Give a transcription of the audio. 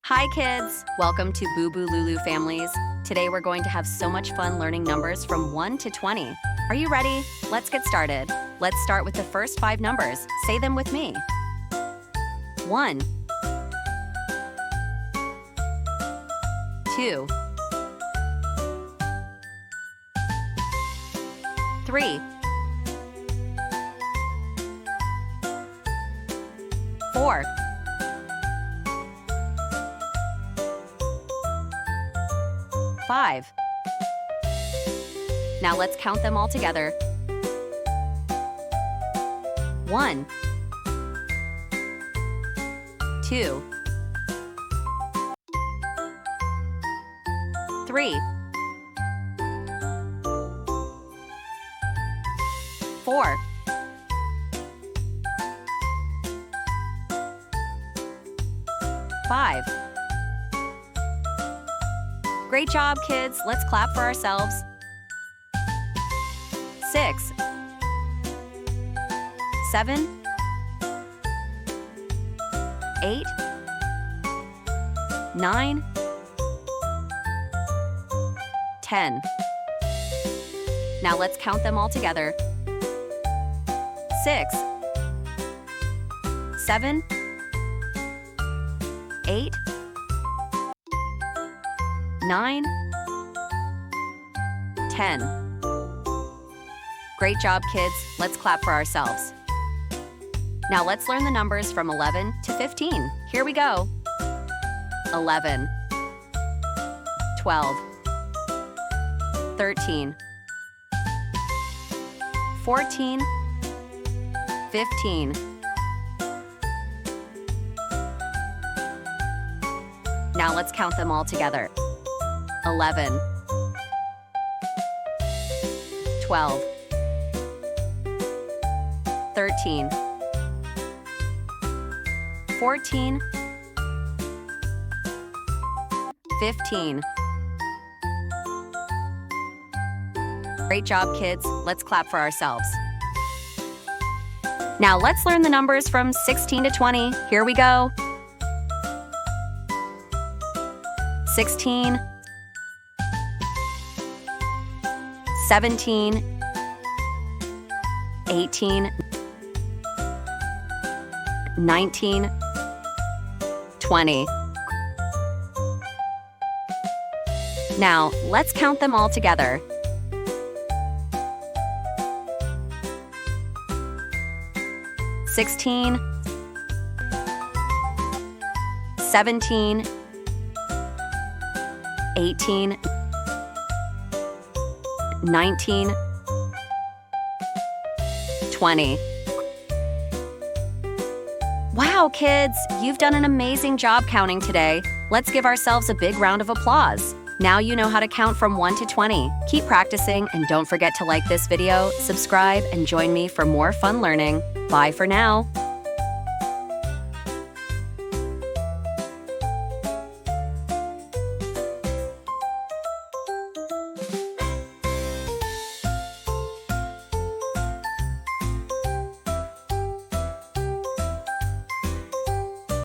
Hi kids! Welcome to Bubu-Lulu families. Today we're going to have so much fun learning numbers from 1 to 20. Are you ready? Let's get started. Let's start with the first 5 numbers. Say them with me. 1 2 3 4 5. Now let's count them all together. 1 2 3 4 5. Great job, kids. Let's clap for ourselves. 6 7 8 9 10. Now let's count them all together. 6 7 8 9 10. Great job, kids. Let's clap for ourselves. Now let's learn the numbers from 11 to 15. Here we go. 11 12 13 14 15. Now let's count them all together. 11 12 13 14 15. Great job, kids. Let's clap for ourselves. Now let's learn the numbers from 16 to 20. Here we go. 16 17 18 19 20. Now, let's count them all together. 16 17 18 19 20. Wow, kids! You've done an amazing job counting today. Let's give ourselves a big round of applause. Now you know how to count from 1 to 20. Keep practicing and don't forget to like this video, subscribe, and join me for more fun learning. Bye for now.